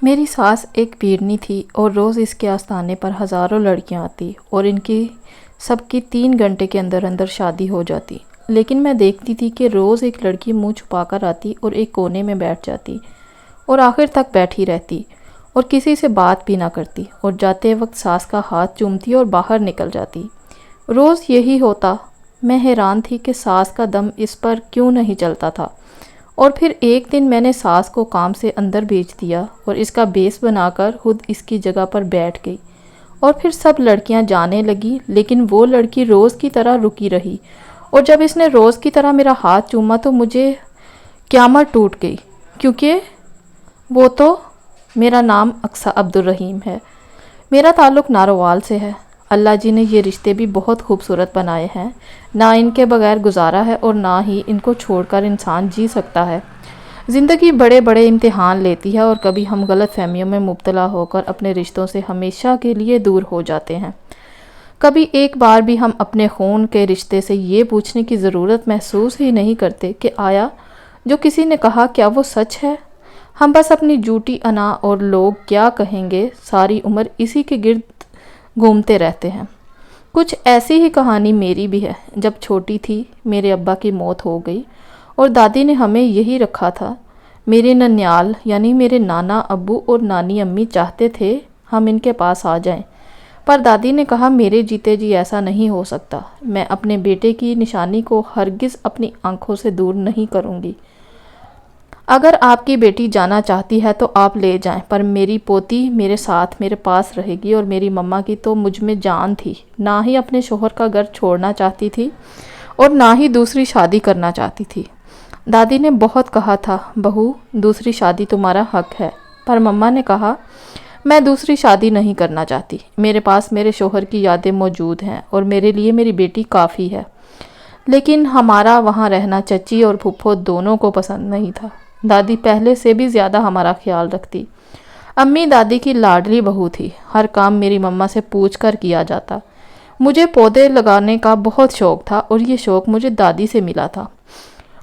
میری ساس ایک پیرنی تھی اور روز اس کے آستانے پر ہزاروں لڑکیاں آتی اور ان کی سب کی 3 گھنٹے کے اندر اندر شادی ہو جاتی، لیکن میں دیکھتی تھی کہ روز ایک لڑکی منہ چھپا کر آتی اور ایک کونے میں بیٹھ جاتی اور آخر تک بیٹھی رہتی اور کسی سے بات بھی نہ کرتی اور جاتے وقت ساس کا ہاتھ چومتی اور باہر نکل جاتی۔ روز یہی ہوتا۔ میں حیران تھی کہ ساس کا دم اس پر کیوں نہیں چلتا تھا، اور پھر ایک دن میں نے ساس کو کام سے اندر بھیج دیا اور اس کا بیس بنا کر خود اس کی جگہ پر بیٹھ گئی، اور پھر سب لڑکیاں جانے لگی، لیکن وہ لڑکی روز کی طرح رکی رہی، اور جب اس نے روز کی طرح میرا ہاتھ چوما تو مجھے قیامت ٹوٹ گئی، کیونکہ وہ تو میرا نام اقصیٰ عبدالرحیم ہے۔ میرا تعلق نارووال سے ہے۔ اللہ جی نے یہ رشتے بھی بہت خوبصورت بنائے ہیں، نہ ان کے بغیر گزارا ہے اور نہ ہی ان کو چھوڑ کر انسان جی سکتا ہے۔ زندگی بڑے بڑے امتحان لیتی ہے اور کبھی ہم غلط فہمیوں میں مبتلا ہو کر اپنے رشتوں سے ہمیشہ کے لیے دور ہو جاتے ہیں۔ کبھی ایک بار بھی ہم اپنے خون کے رشتے سے یہ پوچھنے کی ضرورت محسوس ہی نہیں کرتے کہ آیا جو کسی نے کہا کیا وہ سچ ہے؟ ہم بس اپنی جھوٹی انا اور لوگ کیا کہیں گے ساری عمر اسی کے گرد گھومتے رہتے ہیں۔ کچھ ایسی ہی کہانی میری بھی ہے۔ جب چھوٹی تھی میرے ابا کی موت ہو گئی اور دادی نے ہمیں یہی رکھا تھا۔ میرے ننیال یعنی میرے نانا ابو اور نانی امی چاہتے تھے ہم ان کے پاس آ جائیں، پر دادی نے کہا میرے جیتے جی ایسا نہیں ہو سکتا، میں اپنے بیٹے کی نشانی کو ہرگز اپنی آنکھوں سے دور نہیں کروں گی۔ اگر آپ کی بیٹی جانا چاہتی ہے تو آپ لے جائیں، پر میری پوتی میرے ساتھ میرے پاس رہے گی۔ اور میری مما کی تو مجھ میں جان تھی، نہ ہی اپنے شوہر کا گھر چھوڑنا چاہتی تھی اور نہ ہی دوسری شادی کرنا چاہتی تھی۔ دادی نے بہت کہا تھا بہو دوسری شادی تمہارا حق ہے، پر مما نے کہا میں دوسری شادی نہیں کرنا چاہتی، میرے پاس میرے شوہر کی یادیں موجود ہیں اور میرے لیے میری بیٹی کافی ہے۔ لیکن ہمارا وہاں رہنا چچی اور پھپھو دونوں کو پسند نہیں تھا۔ دادی پہلے سے بھی زیادہ ہمارا خیال رکھتی۔ امی دادی کی لاڈلی بہو تھی، ہر کام میری مما سے پوچھ کر کیا جاتا۔ مجھے پودے لگانے کا بہت شوق تھا اور یہ شوق مجھے دادی سے ملا تھا۔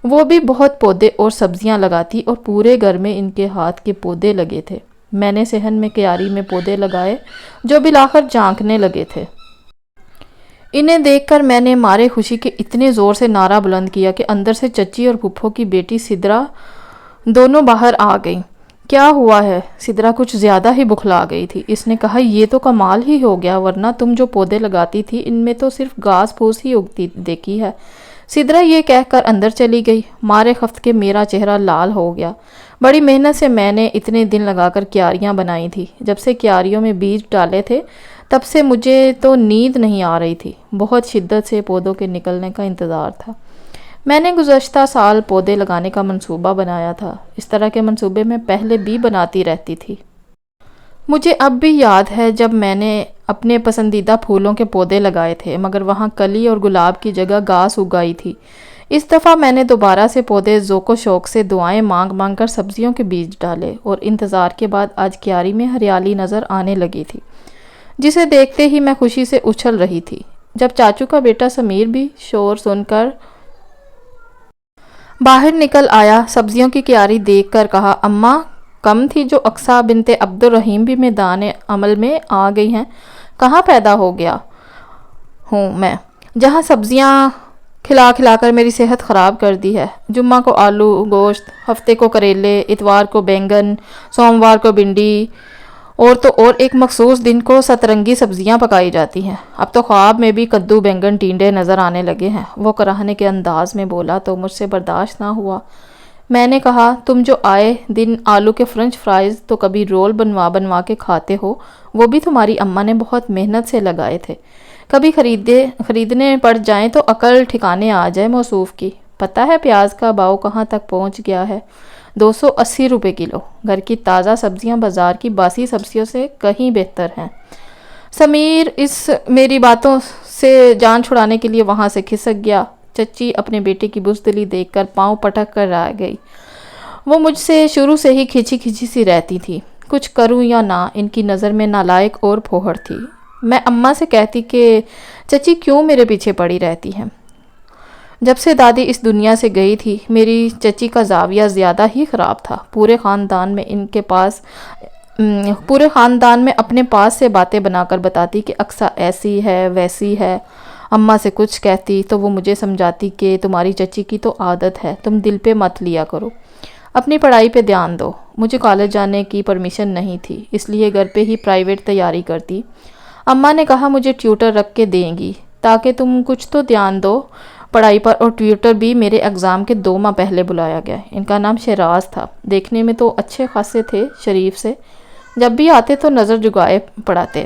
وہ بھی بہت پودے اور سبزیاں لگاتی اور پورے گھر میں ان کے ہاتھ کے پودے لگے تھے۔ میں نے صحن میں کیاری میں پودے لگائے جو بالآخر جھانکنے لگے تھے۔ انہیں دیکھ کر میں نے مارے خوشی کے اتنے زور سے نعرہ بلند کیا کہ اندر سے چچی اور پھپھو کی بیٹی سدرا دونوں باہر آ گئیں۔ کیا ہوا ہے؟ سدرا کچھ زیادہ ہی بخلا گئی تھی۔ اس نے کہا یہ تو کمال ہی ہو گیا، ورنہ تم جو پودے لگاتی تھی ان میں تو صرف گھاس پھوس ہی اگتی دیکھی ہے۔ سدرا یہ کہہ کر اندر چلی گئی۔ مارے خفت کے میرا چہرہ لال ہو گیا۔ بڑی محنت سے میں نے اتنے دن لگا کر کیاریاں بنائی تھی۔ جب سے کیاریوں میں بیج ڈالے تھے تب سے مجھے تو نیند نہیں آ رہی تھی۔ بہت شدت سے پودوں کے نکلنے کا انتظار تھا۔ میں نے گزشتہ سال پودے لگانے کا منصوبہ بنایا تھا۔ اس طرح کے منصوبے میں پہلے بھی بناتی رہتی تھی۔ مجھے اب بھی یاد ہے جب میں نے اپنے پسندیدہ پھولوں کے پودے لگائے تھے، مگر وہاں کلی اور گلاب کی جگہ گھاس اگائی تھی۔ اس دفعہ میں نے دوبارہ سے پودے ذوق و شوق سے دعائیں مانگ مانگ کر سبزیوں کے بیج ڈالے، اور انتظار کے بعد آج کیاری میں ہریالی نظر آنے لگی تھی، جسے دیکھتے ہی میں خوشی سے اچھل رہی تھی۔ جب چاچو کا بیٹا سمیر بھی شور سن کر باہر نکل آیا، سبزیوں کی کیاری دیکھ کر کہا اماں کم تھی جو اقصیٰ بنت عبدالرحیم بھی میدان عمل میں آ گئی ہیں۔ کہاں پیدا ہو گیا ہوں میں، جہاں سبزیاں کھلا کھلا کر میری صحت خراب کر دی ہے۔ جمعہ کو آلو گوشت، ہفتے کو کریلے، اتوار کو بینگن، سوموار کو بھنڈی، اور ایک مخصوص دن کو سترنگی سبزیاں پکائی جاتی ہیں۔ اب تو خواب میں بھی کدو بینگن ٹینڈے نظر آنے لگے ہیں۔ وہ کراہنے کے انداز میں بولا تو مجھ سے برداشت نہ ہوا۔ میں نے کہا تم جو آئے دن آلو کے فرنچ فرائز تو کبھی رول بنوا بنوا کے کھاتے ہو، وہ بھی تمہاری اماں نے بہت محنت سے لگائے تھے۔ کبھی خریدنے پڑ جائیں تو عقل ٹھکانے آ جائے موصوف کی۔ پتہ ہے پیاز کا بھاؤ کہاں تک پہنچ گیا ہے؟ 280 روپے کلو۔ گھر کی تازہ سبزیاں بازار کی باسی سبزیوں سے کہیں بہتر ہیں۔ سمیر اس میری باتوں سے جان چھڑانے کے لیے وہاں سے کھسک گیا۔ چچی اپنے بیٹے کی بزدلی دیکھ کر پاؤں پٹک کر رہ گئی۔ وہ مجھ سے شروع سے ہی کھچی کھچی سی رہتی تھی، کچھ کروں یا نہ ان کی نظر میں نالائق اور پھوہڑ تھی۔ میں اماں سے کہتی کہ چچی کیوں میرے پیچھے پڑی رہتی ہیں۔ جب سے دادی اس دنیا سے گئی تھی میری چچی کا زاویہ زیادہ ہی خراب تھا۔ پورے خاندان میں ان کے پاس پورے خاندان میں اپنے پاس سے باتیں بنا کر بتاتی کہ اقصیٰ ایسی ہے ویسی ہے، اماں سے کچھ کہتی تو وہ مجھے سمجھاتی کہ تمہاری چچی کی تو عادت ہے، تم دل پہ مت لیا کرو، اپنی پڑھائی پہ دھیان دو۔ مجھے کالج جانے کی پرمیشن نہیں تھی، اس لیے گھر پہ ہی پرائیویٹ تیاری کرتی۔ اماں نے کہا مجھے ٹیوٹر رکھ کے دیں گی تاکہ تم کچھ تو دھیان دو پڑھائی پر، اور ٹیوٹر بھی میرے ایگزام کے 2 ماہ پہلے بلایا گیا۔ ان کا نام شیراز تھا، دیکھنے میں تو اچھے خاصے تھے، شریف سے، جب بھی آتے تو نظر جگائے پڑھاتے۔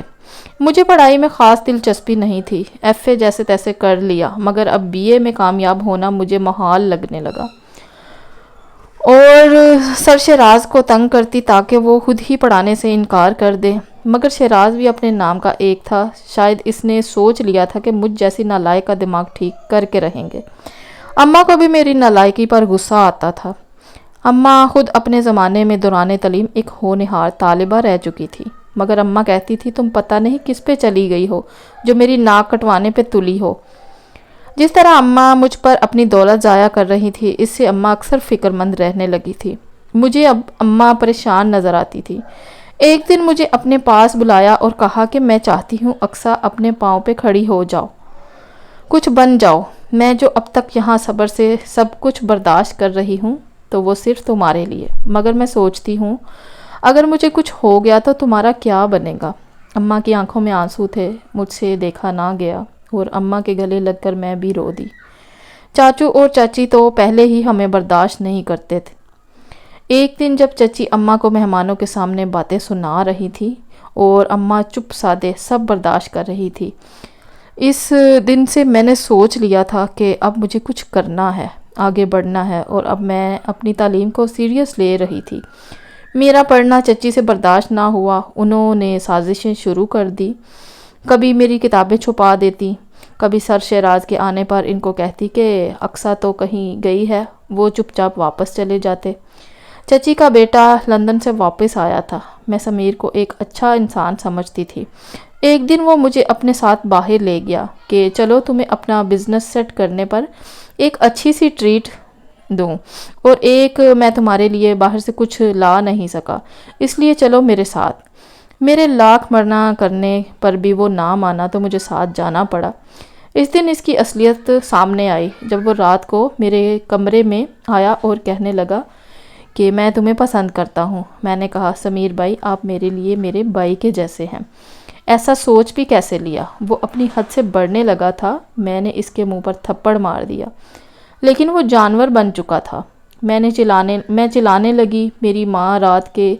مجھے پڑھائی میں خاص دلچسپی نہیں تھی، ایف اے جیسے تیسے کر لیا، مگر اب بی اے میں کامیاب ہونا مجھے محال لگنے لگا، اور سر شیراز کو تنگ کرتی تاکہ وہ خود ہی پڑھانے سے انکار کر دے، مگر شیراز بھی اپنے نام کا ایک تھا، شاید اس نے سوچ لیا تھا کہ مجھ جیسی نالائق کا دماغ ٹھیک کر کے رہیں گے۔ اماں کو بھی میری نالائکی پر غصہ آتا تھا۔ اماں خود اپنے زمانے میں دوران تعلیم ایک ہونہار طالبہ رہ چکی تھی، مگر اماں کہتی تھی تم پتہ نہیں کس پہ چلی گئی ہو جو میری ناک کٹوانے پہ تلی ہو۔ جس طرح اماں مجھ پر اپنی دولت ضائع کر رہی تھی، اس سے اماں اکثر فکر مند رہنے لگی تھی۔ مجھے اب اماں پریشان نظر آتی تھی۔ ایک دن مجھے اپنے پاس بلایا اور کہا کہ میں چاہتی ہوں اقصیٰ اپنے پاؤں پہ کھڑی ہو جاؤ، کچھ بن جاؤ، میں جو اب تک یہاں صبر سے سب کچھ برداشت کر رہی ہوں تو وہ صرف تمہارے لیے، مگر میں سوچتی ہوں اگر مجھے کچھ ہو گیا تو تمہارا کیا بنے گا۔ اماں کی آنکھوں میں آنسو تھے، مجھ سے دیکھا نہ گیا، اور اماں کے گلے لگ کر میں بھی رو دی۔ چاچو اور چاچی تو پہلے ہی ہمیں برداشت نہیں کرتے تھے۔ ایک دن جب چچی اماں کو مہمانوں کے سامنے باتیں سنا رہی تھی اور اماں چپ سادے سب برداشت کر رہی تھی، اس دن سے میں نے سوچ لیا تھا کہ اب مجھے کچھ کرنا ہے، آگے بڑھنا ہے، اور اب میں اپنی تعلیم کو سیریس لے رہی تھی۔ میرا پڑھنا چچی سے برداشت نہ ہوا، انہوں نے سازشیں شروع کر دی، کبھی میری کتابیں چھپا دیتی، کبھی سر شیراز کے آنے پر ان کو کہتی کہ اقصیٰ تو کہیں گئی ہے، وہ چپ چاپ واپس چلے جاتے۔ چچی کا بیٹا لندن سے واپس آیا تھا، میں سمیر کو ایک اچھا انسان سمجھتی تھی۔ ایک دن وہ مجھے اپنے ساتھ باہر لے گیا کہ چلو تمہیں اپنا بزنس سیٹ کرنے پر ایک اچھی سی ٹریٹ دوں، اور ایک میں تمہارے لیے باہر سے کچھ لا نہیں سکا، اس لیے چلو میرے ساتھ۔ میرے لاکھ مرنا کرنے پر بھی وہ نہ مانا تو مجھے ساتھ جانا پڑا۔ اس دن اس کی اصلیت سامنے آئی جب وہ رات کو میرے کمرے میں آیا اور کہنے لگا کہ میں تمہیں پسند کرتا ہوں۔ میں نے کہا سمیر بھائی آپ میرے لیے میرے بھائی کے جیسے ہیں، ایسا سوچ بھی کیسے لیا؟ وہ اپنی حد سے بڑھنے لگا تھا، میں نے اس کے منہ پر تھپڑ مار دیا، لیکن وہ جانور بن چکا تھا۔ میں چلانے لگی، میری ماں رات کے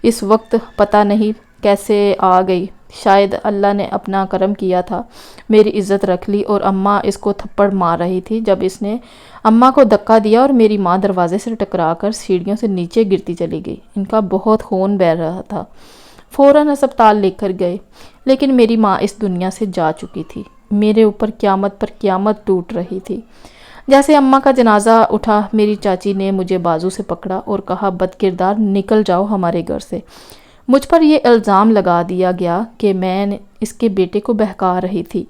اس وقت پتہ نہیں کیسے آ گئی، شاید اللہ نے اپنا کرم کیا تھا، میری عزت رکھ لی، اور اماں اس کو تھپڑ مار رہی تھی جب اس نے اماں کو دھکا دیا اور میری ماں دروازے سے ٹکرا کر سیڑھیوں سے نیچے گرتی چلی گئی۔ ان کا بہت خون بہہ رہا تھا، فوراً ہسپتال لے کر گئے، لیکن میری ماں اس دنیا سے جا چکی تھی۔ میرے اوپر قیامت پر قیامت ٹوٹ رہی تھی۔ جیسے اماں کا جنازہ اٹھا، میری چاچی نے مجھے بازو سے پکڑا اور کہا بد کردار نکل جاؤ ہمارے گھر سے۔ مجھ پر یہ الزام لگا دیا گیا کہ میں نے اس کے بیٹے کو بہکا رہی تھی،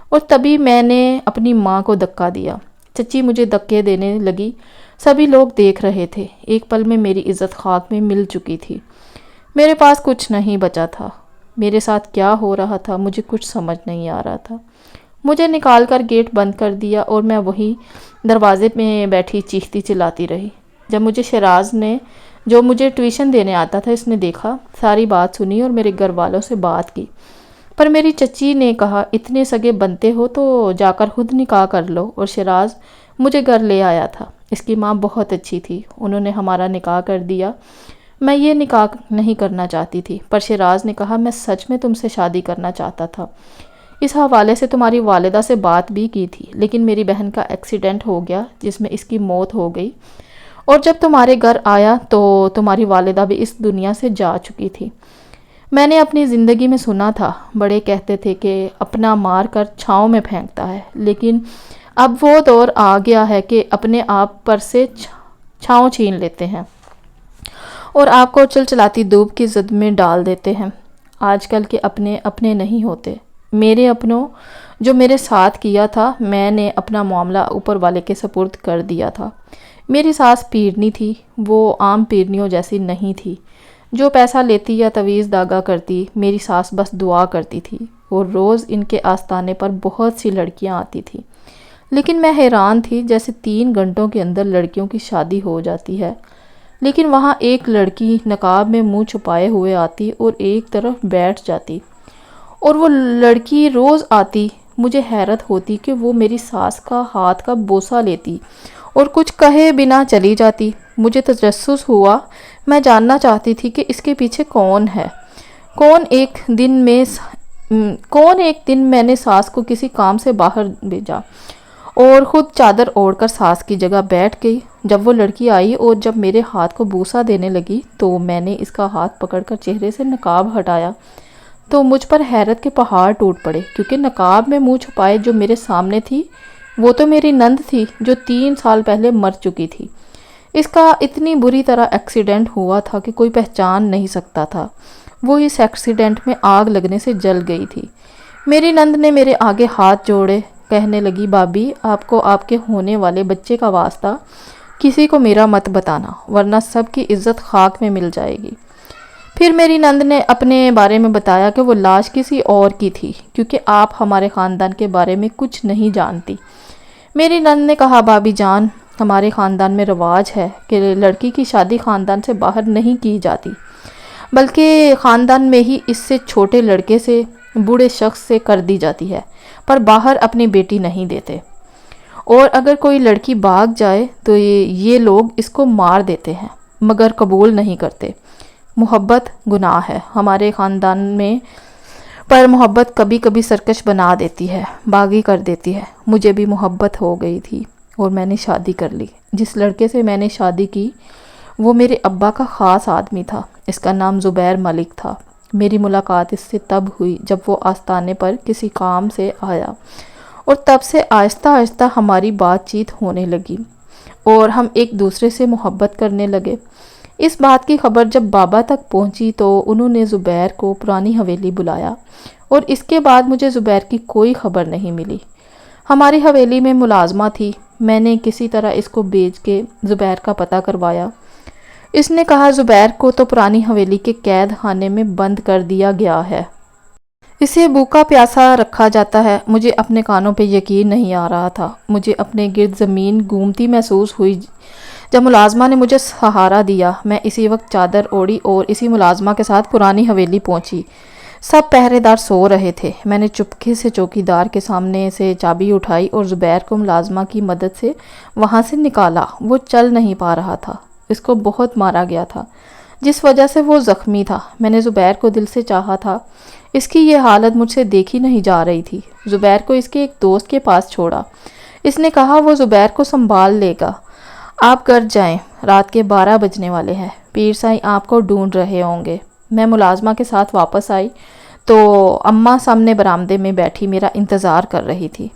اور تبھی میں نے اپنی ماں کو دھکا دیا۔ چچی مجھے دھکے دینے لگی، سبھی لوگ دیکھ رہے تھے۔ ایک پل میں میری عزت خاک میں مل چکی تھی، میرے پاس کچھ نہیں بچا تھا۔ میرے ساتھ کیا ہو رہا تھا مجھے کچھ سمجھ نہیں آ رہا تھا۔ مجھے نکال کر گیٹ بند کر دیا اور میں وہی دروازے میں بیٹھی چیختی چلاتی رہی۔ جب مجھے شیراز نے، جو مجھے ٹیوشن دینے آتا تھا، اس نے دیکھا، ساری بات سنی اور میرے گھر والوں سے بات کی، پر میری چچی نے کہا اتنے سگے بنتے ہو تو جا کر خود نکاح کر لو، اور شیراز مجھے گھر لے آیا تھا۔ اس کی ماں بہت اچھی تھی، انہوں نے ہمارا نکاح کر دیا۔ میں یہ نکاح نہیں کرنا چاہتی تھی، پر شیراز نے کہا میں سچ میں تم سے شادی کرنا چاہتا تھا۔ اس حوالے سے تمہاری والدہ سے بات بھی کی تھی، لیکن میری بہن کا ایکسیڈنٹ ہو گیا جس میں اس کی موت ہو گئی، اور جب تمہارے گھر آیا تو تمہاری والدہ بھی اس دنیا سے جا چکی تھی۔ میں نے اپنی زندگی میں سنا تھا، بڑے کہتے تھے کہ اپنا مار کر چھاؤں میں پھینکتا ہے، لیکن اب وہ دور آ گیا ہے کہ اپنے آپ پر سے چھاؤں چھین لیتے ہیں اور آپ کو چلچلاتی دھوپ کی زد میں ڈال دیتے ہیں۔ آج کل کے اپنے اپنے نہیں ہوتے۔ میرے اپنوں جو میرے ساتھ کیا تھا، میں نے اپنا معاملہ اوپر والے کے سپرد کر دیا تھا۔ میری ساس پیرنی تھی، وہ عام پیرنیوں جیسی نہیں تھی جو پیسہ لیتی یا تویز داغا کرتی، میری ساس بس دعا کرتی تھی، اور روز ان کے آستانے پر بہت سی لڑکیاں آتی تھیں، لیکن میں حیران تھی، جیسے 3 گھنٹوں کے اندر لڑکیوں کی شادی ہو جاتی ہے، لیکن وہاں ایک لڑکی نقاب میں منہ چھپائے ہوئے آتی اور ایک طرف بیٹھ جاتی، اور وہ لڑکی روز آتی۔ مجھے حیرت ہوتی کہ وہ میری ساس کا ہاتھ کا بوسہ لیتی اور کچھ کہے بنا چلی جاتی۔ مجھے تجسس ہوا، میں جاننا چاہتی تھی کہ اس کے پیچھے کون ہے۔ کون ایک دن میں نے ساس کو کسی کام سے باہر بھیجا اور خود چادر اوڑھ کر ساس کی جگہ بیٹھ گئی۔ جب وہ لڑکی آئی اور جب میرے ہاتھ کو بوسہ دینے لگی تو میں نے اس کا ہاتھ پکڑ کر چہرے سے نقاب ہٹایا تو مجھ پر حیرت کے پہاڑ ٹوٹ پڑے، کیونکہ نقاب میں منہ چھپائے جو میرے سامنے تھی وہ تو میری نند تھی جو 3 سال پہلے مر چکی تھی۔ اس کا اتنی بری طرح ایکسیڈنٹ ہوا تھا کہ کوئی پہچان نہیں سکتا تھا۔ وہ اس ایکسیڈنٹ میں آگ لگنے سے جل گئی تھی۔ میری نند نے میرے آگے ہاتھ جوڑے کہنے لگی، بابی، آپ کو آپ کے ہونے والے بچے کا واسطہ کسی کو میرا مت بتانا، ورنہ سب کی عزت خاک میں مل جائے گی۔ پھر میری نند نے اپنے بارے میں بتایا کہ وہ لاش کسی اور کی تھی، کیونکہ آپ ہمارے خاندان کے بارے میں کچھ نہیں جانتی۔ میری نند نے کہا، بابی جان، ہمارے خاندان میں رواج ہے کہ لڑکی کی شادی خاندان سے باہر نہیں کی جاتی، بلکہ خاندان میں ہی اس سے چھوٹے لڑکے سے، بوڑھے شخص سے کر دی جاتی ہے، پر باہر اپنی بیٹی نہیں دیتے، اور اگر کوئی لڑکی بھاگ جائے تو یہ لوگ اس کو مار دیتے ہیں، مگر قبول نہیں کرتے۔ محبت گناہ ہے ہمارے خاندان میں، پر محبت کبھی کبھی سرکش بنا دیتی ہے، باغی کر دیتی ہے۔ مجھے بھی محبت ہو گئی تھی اور میں نے شادی کر لی۔ جس لڑکے سے میں نے شادی کی وہ میرے ابا کا خاص آدمی تھا، اس کا نام زبیر ملک تھا۔ میری ملاقات اس سے تب ہوئی جب وہ آستانے پر کسی کام سے آیا، اور تب سے آہستہ آہستہ ہماری بات چیت ہونے لگی اور ہم ایک دوسرے سے محبت کرنے لگے۔ اس بات کی خبر جب بابا تک پہنچی تو انہوں نے زبیر کو پرانی حویلی بلایا، اور اس کے بعد مجھے زبیر کی کوئی خبر نہیں ملی۔ ہماری حویلی میں ملازمہ تھی، میں نے کسی طرح اس کو بیچ کے زبیر کا پتہ کروایا۔ اس نے کہا، زبیر کو تو پرانی حویلی کے قید خانے میں بند کر دیا گیا ہے، اسے بھوکا پیاسا رکھا جاتا ہے۔ مجھے اپنے کانوں پہ یقین نہیں آ رہا تھا۔ مجھے اپنے گرد زمین گھومتی محسوس ہوئی۔ جب ملازمہ نے مجھے سہارا دیا، میں اسی وقت چادر اوڑھی اور اسی ملازمہ کے ساتھ پرانی حویلی پہنچی۔ سب پہرے دار سو رہے تھے۔ میں نے چپکے سے چوکی دار کے سامنے سے چابی اٹھائی اور زبیر کو ملازمہ کی مدد سے وہاں سے نکالا۔ وہ چل نہیں پا رہا تھا، اس کو بہت مارا گیا تھا، جس وجہ سے وہ زخمی تھا۔ میں نے زبیر کو دل سے چاہا تھا، اس کی یہ حالت مجھ سے دیکھی نہیں جا رہی تھی۔ زبیر کو اس کے ایک دوست کے پاس چھوڑا۔ اس نے کہا وہ زبیر کو سنبھال لے گا، آپ گھر جائیں، رات کے 12 بجنے والے ہیں، پیر سائیں آپ کو ڈھونڈ رہے ہوں گے۔ میں ملازمہ کے ساتھ واپس آئی تو اماں سامنے برآمدے میں بیٹھی میرا انتظار کر رہی تھی۔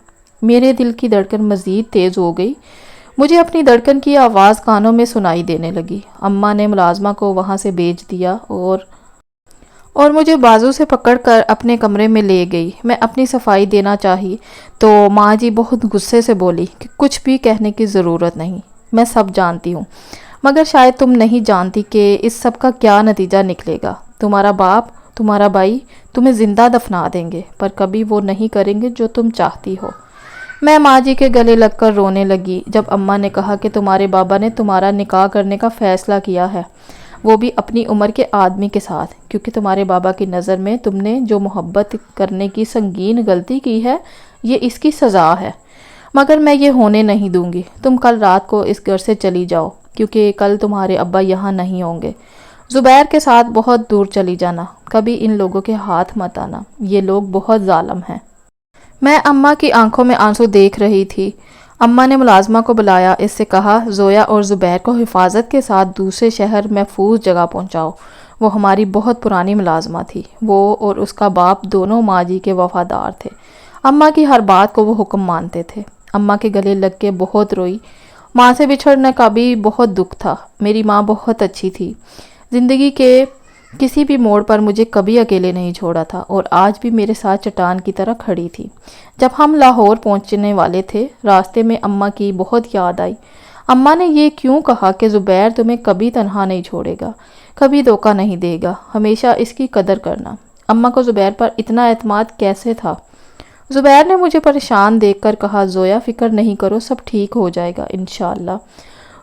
میرے دل کی دھڑکن مزید تیز ہو گئی۔ مجھے اپنی دھڑکن کی آواز کانوں میں سنائی دینے لگی۔ اماں نے ملازمہ کو وہاں سے بھیج دیا اور مجھے بازو سے پکڑ کر اپنے کمرے میں لے گئی۔ میں اپنی صفائی دینا چاہی تو ماں جی بہت غصے سے بولی کہ کچھ بھی کہنے کی ضرورت نہیں، میں سب جانتی ہوں، مگر شاید تم نہیں جانتی کہ اس سب کا کیا نتیجہ نکلے گا۔ تمہارا باپ، تمہارا بھائی تمہیں زندہ دفنا دیں گے، پر کبھی وہ نہیں کریں گے جو تم چاہتی ہو۔ میں ماں جی کے گلے لگ کر رونے لگی جب اماں نے کہا کہ تمہارے بابا نے تمہارا نکاح کرنے کا فیصلہ کیا ہے، وہ بھی اپنی عمر کے آدمی کے ساتھ، کیونکہ تمہارے بابا کی نظر میں تم نے جو محبت کرنے کی سنگین غلطی کی ہے، یہ اس کی سزا ہے، مگر میں یہ ہونے نہیں دوں گی۔ تم کل رات کو اس گھر سے چلی جاؤ، کیونکہ کل تمہارے ابا یہاں نہیں ہوں گے۔ زبیر کے ساتھ بہت دور چلی جانا، کبھی ان لوگوں کے ہاتھ مت آنا، یہ لوگ بہت ظالم ہیں۔ میں اماں کی آنکھوں میں آنسو دیکھ رہی تھی۔ اماں نے ملازمہ کو بلایا، اس سے کہا زویا اور زبیر کو حفاظت کے ساتھ دوسرے شہر محفوظ جگہ پہنچاؤ۔ وہ ہماری بہت پرانی ملازمہ تھی، وہ اور اس کا باپ دونوں ماں جی کے وفادار تھے۔ اماں کی ہر بات کو وہ حکم مانتے تھے۔ اماں کے گلے لگ کے بہت روئی۔ ماں سے بچھڑنے کا بھی بہت دکھ تھا۔ میری ماں بہت اچھی تھی، زندگی کے کسی بھی موڑ پر مجھے کبھی اکیلے نہیں چھوڑا تھا، اور آج بھی میرے ساتھ چٹان کی طرح کھڑی تھی۔ جب ہم لاہور پہنچنے والے تھے، راستے میں اماں کی بہت یاد آئی۔ اماں نے یہ کیوں کہا کہ زبیر تمہیں کبھی تنہا نہیں چھوڑے گا، کبھی دھوکہ نہیں دے گا، ہمیشہ اس کی قدر کرنا۔ اماں کو زبیر پر اتنا اعتماد کیسے تھا؟ زبیر نے مجھے پریشان دیکھ کر کہا، زویا فکر نہیں کرو، سب ٹھیک ہو جائے گا انشاءاللہ۔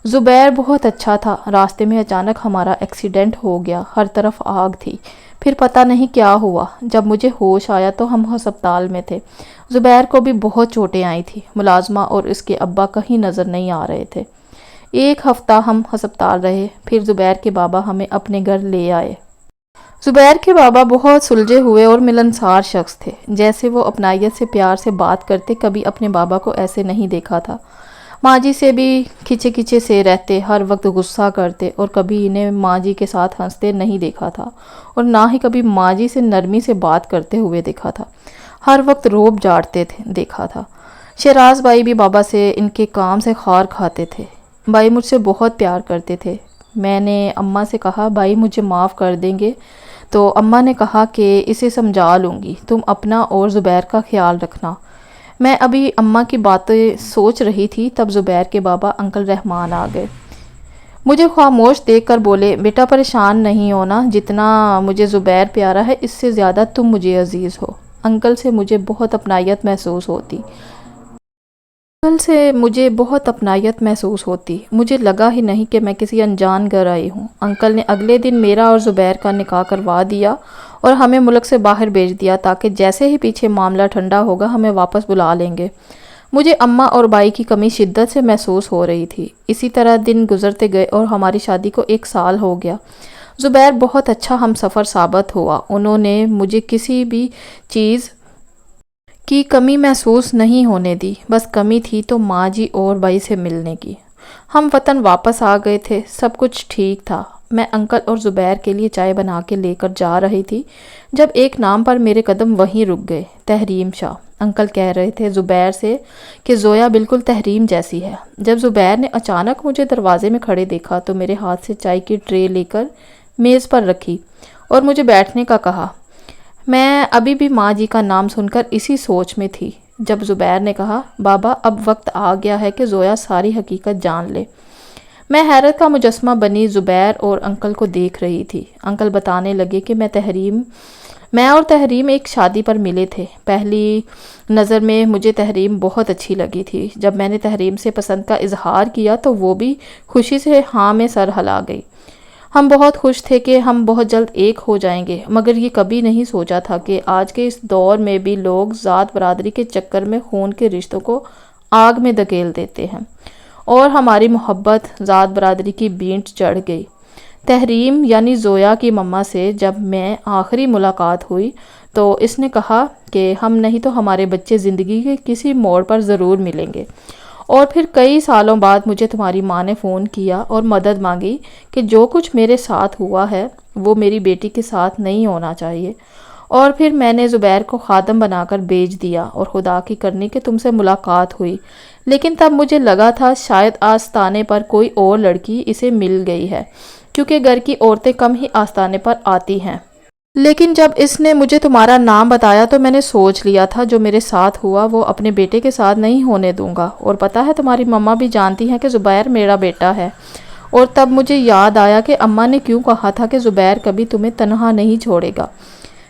زبیر بہت اچھا تھا۔ راستے میں اچانک ہمارا ایکسیڈنٹ ہو گیا، ہر طرف آگ تھی، پھر پتہ نہیں کیا ہوا۔ جب مجھے ہوش آیا تو ہم ہسپتال میں تھے۔ زبیر کو بھی بہت چوٹیں آئی تھیں۔ ملازمہ اور اس کے ابا کہیں نظر نہیں آ رہے تھے۔ ایک ہفتہ ہم ہسپتال رہے، پھر زبیر کے بابا ہمیں اپنے گھر لے آئے۔ زبیر کے بابا بہت سلجھے ہوئے اور ملنسار شخص تھے، جیسے وہ اپنائیت سے پیار سے بات کرتے، کبھی اپنے بابا کو ایسے نہیں دیکھا تھا۔ ماں جی سے بھی کھچے کھچے سے رہتے، ہر وقت غصہ کرتے، اور کبھی انہیں ماں جی کے ساتھ ہنستے نہیں دیکھا تھا، اور نہ ہی کبھی ماں جی سے نرمی سے بات کرتے ہوئے دیکھا تھا۔ ہر وقت روب جاڑتے دیکھا تھا۔ شہراز بھائی بھی بابا سے ان کے کام سے خار کھاتے تھے۔ بھائی مجھ سے بہت پیار کرتے تھے۔ میں نے اماں سے کہا، بھائی مجھے معاف کر دیں گے؟ تو اماں نے کہا کہ اسے سمجھا لوں گی، تم اپنا اور زبیر کا خیال رکھنا۔ میں ابھی اماں کی باتیں سوچ رہی تھی، تب زبیر کے بابا انکل رحمان آ گئے۔ مجھے خاموش دیکھ کر بولے، بیٹا پریشان نہیں ہونا، جتنا مجھے زبیر پیارا ہے اس سے زیادہ تم مجھے عزیز ہو۔ انکل سے مجھے بہت اپنائیت محسوس ہوتی۔ مجھے لگا ہی نہیں کہ میں کسی انجان گھر آئی ہوں۔ انکل نے اگلے دن میرا اور زبیر کا نکاح کروا دیا اور ہمیں ملک سے باہر بھیج دیا تاکہ جیسے ہی پیچھے معاملہ ٹھنڈا ہوگا ہمیں واپس بلا لیں گے۔ مجھے اماں اور بھائی کی کمی شدت سے محسوس ہو رہی تھی۔ اسی طرح دن گزرتے گئے اور ہماری شادی کو 1 سال ہو گیا۔ زبیر بہت اچھا ہم سفر ثابت ہوا۔ انہوں نے مجھے کسی بھی چیز کی کمی محسوس نہیں ہونے دی، بس کمی تھی تو ماں جی اور بھائی سے ملنے کی۔ ہم وطن واپس آ گئے تھے، سب کچھ ٹھیک تھا۔ میں انکل اور زبیر کے لیے چائے بنا کے لے کر جا رہی تھی جب ایک نام پر میرے قدم وہیں رک گئے، تحریم شاہ۔ انکل کہہ رہے تھے زبیر سے کہ زویا بالکل تحریم جیسی ہے۔ جب زبیر نے اچانک مجھے دروازے میں کھڑے دیکھا تو میرے ہاتھ سے چائے کی ٹرے لے کر میز پر رکھی اور مجھے بیٹھنے کا کہا۔ میں ابھی بھی ماں جی کا نام سن کر اسی سوچ میں تھی جب زبیر نے کہا، بابا اب وقت آ گیا ہے کہ زویا ساری حقیقت جان لے۔ میں حیرت کا مجسمہ بنی زبیر اور انکل کو دیکھ رہی تھی۔ انکل بتانے لگے کہ میں اور تحریم ایک شادی پر ملے تھے۔ پہلی نظر میں مجھے تحریم بہت اچھی لگی تھی۔ جب میں نے تحریم سے پسند کا اظہار کیا تو وہ بھی خوشی سے ہاں میں سر ہلا گئی۔ ہم بہت خوش تھے کہ ہم بہت جلد ایک ہو جائیں گے، مگر یہ کبھی نہیں سوچا تھا کہ آج کے اس دور میں بھی لوگ ذات برادری کے چکر میں خون کے رشتوں کو آگ میں دھکیل دیتے ہیں، اور ہماری محبت ذات برادری کی بینٹ چڑھ گئی۔ تحریم یعنی زویا کی مما سے جب میں آخری ملاقات ہوئی تو اس نے کہا کہ ہم نہیں تو ہمارے بچے زندگی کے کسی موڑ پر ضرور ملیں گے۔ اور پھر کئی سالوں بعد مجھے تمہاری ماں نے فون کیا اور مدد مانگی کہ جو کچھ میرے ساتھ ہوا ہے وہ میری بیٹی کے ساتھ نہیں ہونا چاہیے۔ اور پھر میں نے زبیر کو خادم بنا کر بھیج دیا اور خدا کی کرنی کہ تم سے ملاقات ہوئی، لیکن تب مجھے لگا تھا شاید آستانے پر کوئی اور لڑکی اسے مل گئی ہے، کیونکہ گھر کی عورتیں کم ہی آستانے پر آتی ہیں۔ لیکن جب اس نے مجھے تمہارا نام بتایا تو میں نے سوچ لیا تھا جو میرے ساتھ ہوا وہ اپنے بیٹے کے ساتھ نہیں ہونے دوں گا، اور پتہ ہے تمہاری مما بھی جانتی ہیں کہ زبیر میرا بیٹا ہے۔ اور تب مجھے یاد آیا کہ اماں نے کیوں کہا تھا کہ زبیر کبھی تمہیں تنہا نہیں چھوڑے گا۔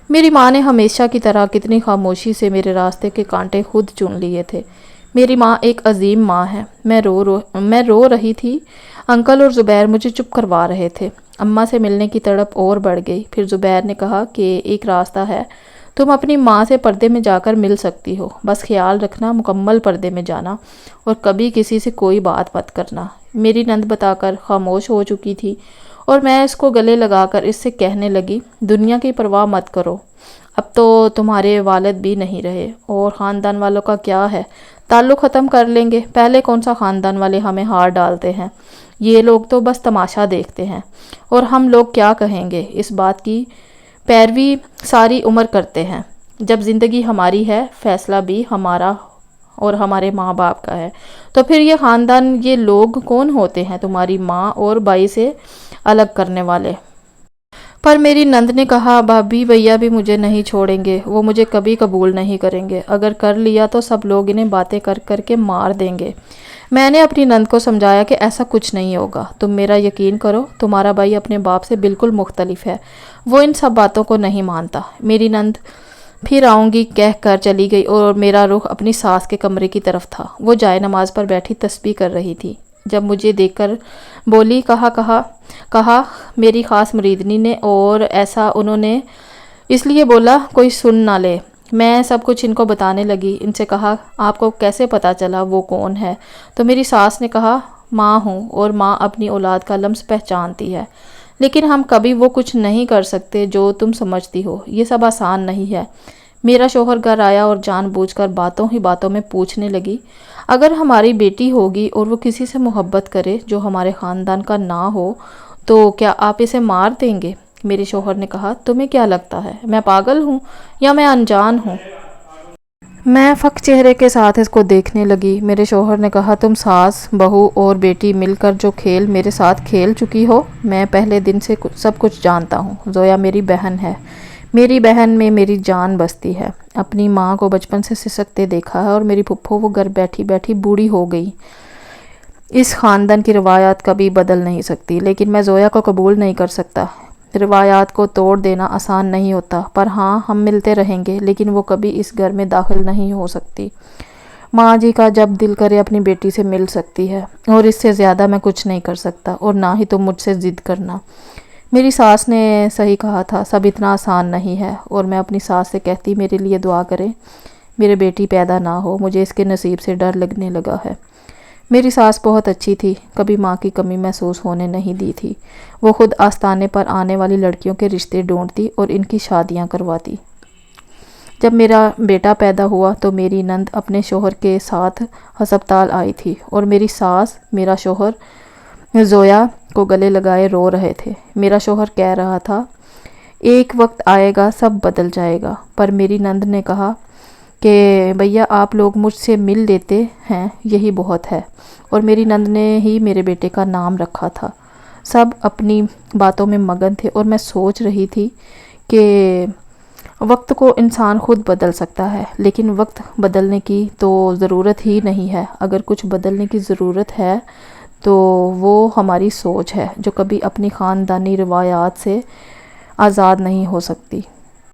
میری ماں نے ہمیشہ کی طرح کتنی خاموشی سے میرے راستے کے کانٹے خود چن لیے تھے۔ میری ماں ایک عظیم ماں ہے۔ میں رو رہی تھی۔ انکل اور زبیر مجھے چپ کروا رہے تھے۔ اماں سے ملنے کی تڑپ اور بڑھ گئی۔ پھر زبیر نے کہا کہ ایک راستہ ہے، تم اپنی ماں سے پردے میں جا کر مل سکتی ہو، بس خیال رکھنا مکمل پردے میں جانا، اور کبھی کسی سے کوئی بات مت کرنا۔ میری نند بتا کر خاموش ہو چکی تھی اور میں اس کو گلے لگا کر اس سے کہنے لگی، دنیا کی پرواہ مت کرو، اب تو تمہارے والد بھی نہیں رہے، اور خاندان والوں کا کیا ہے، تعلق ختم کر لیں گے، پہلے کون سا خاندان والے ہمیں ہار ڈالتے ہیں، یہ لوگ تو بس تماشا دیکھتے ہیں، اور ہم لوگ کیا کہیں گے، اس بات کی پیروی ساری عمر کرتے ہیں۔ جب زندگی ہماری ہے، فیصلہ بھی ہمارا اور ہمارے ماں باپ کا ہے، تو پھر یہ خاندان، یہ لوگ کون ہوتے ہیں تمہاری ماں اور بھائی سے الگ کرنے والے؟ پر میری نند نے کہا، بھابھی بھیا بھی مجھے نہیں چھوڑیں گے، وہ مجھے کبھی قبول نہیں کریں گے، اگر کر لیا تو سب لوگ انہیں باتیں کر کر کے مار دیں گے۔ میں نے اپنی نند کو سمجھایا کہ ایسا کچھ نہیں ہوگا، تم میرا یقین کرو، تمہارا بھائی اپنے باپ سے بالکل مختلف ہے، وہ ان سب باتوں کو نہیں مانتا۔ میری نند پھر آؤں گی کہہ کر چلی گئی اور میرا رخ اپنی ساس کے کمرے کی طرف تھا۔ وہ جائے نماز پر بیٹھی تسبیح کر رہی تھی۔ جب مجھے دیکھ کر بولی، کہا میری خاص مریدنی نے، اور ایسا انہوں نے اس لیے بولا کوئی سن نہ لے۔ میں سب کچھ ان کو بتانے لگی۔ ان سے کہا، آپ کو کیسے پتہ چلا وہ کون ہے؟ تو میری ساس نے کہا، ماں ہوں اور ماں اپنی اولاد کا لمس پہچانتی ہے، لیکن ہم کبھی وہ کچھ نہیں کر سکتے جو تم سمجھتی ہو، یہ سب آسان نہیں ہے۔ میرا شوہر گھر آیا اور جان بوجھ کر باتوں ہی باتوں میں پوچھنے لگی، اگر ہماری بیٹی ہوگی اور وہ کسی سے محبت کرے جو ہمارے خاندان کا نہ ہو تو کیا آپ اسے مار دیں گے؟ میرے شوہر نے کہا، تمہیں کیا لگتا ہے میں پاگل ہوں یا میں انجان ہوں؟ میں فک چہرے کے ساتھ اس کو دیکھنے لگی۔ میرے شوہر نے کہا، تم ساس، بہو اور بیٹی مل کر جو کھیل میرے ساتھ کھیل چکی ہو، میں پہلے دن سے سب کچھ جانتا ہوں۔ زویا میری بہن ہے، میری بہن میں میری جان بستی ہے۔ اپنی ماں کو بچپن سے سسکتے دیکھا ہے، اور میری پھپھو وہ گھر بیٹھی بیٹھی بوڑھی ہو گئی۔ اس خاندان کی روایات کبھی بدل نہیں سکتی، لیکن میں زویا کو قبول نہیں کر سکتا۔ روایات کو توڑ دینا آسان نہیں ہوتا، پر ہاں ہم ملتے رہیں گے، لیکن وہ کبھی اس گھر میں داخل نہیں ہو سکتی۔ ماں جی کا جب دل کرے اپنی بیٹی سے مل سکتی ہے، اور اس سے زیادہ میں کچھ نہیں کر سکتا، اور نہ ہی تم مجھ سے ضد کرنا۔ میری ساس نے صحیح کہا تھا، سب اتنا آسان نہیں ہے، اور میں اپنی ساس سے کہتی میرے لیے دعا کریں، میرے بیٹی پیدا نہ ہو، مجھے اس کے نصیب سے ڈر لگنے لگا ہے۔ میری ساس بہت اچھی تھی، کبھی ماں کی کمی محسوس ہونے نہیں دی تھی۔ وہ خود آستانے پر آنے والی لڑکیوں کے رشتے ڈھونڈتی اور ان کی شادیاں کرواتی۔ جب میرا بیٹا پیدا ہوا تو میری نند اپنے شوہر کے ساتھ ہسپتال آئی تھی، اور میری ساس، میرا شوہر زویا کو گلے لگائے رو رہے تھے۔ میرا شوہر کہہ رہا تھا، ایک وقت آئے گا سب بدل جائے گا، پر میری نند نے کہا کہ بھیا آپ لوگ مجھ سے مل لیتے ہیں یہی بہت ہے، اور میری نند نے ہی میرے بیٹے کا نام رکھا تھا۔ سب اپنی باتوں میں مگن تھے، اور میں سوچ رہی تھی کہ وقت کو انسان خود بدل سکتا ہے، لیکن وقت بدلنے کی تو ضرورت ہی نہیں ہے۔ اگر کچھ بدلنے کی ضرورت ہے تو وہ ہماری سوچ ہے، جو کبھی اپنی خاندانی روایات سے آزاد نہیں ہو سکتی۔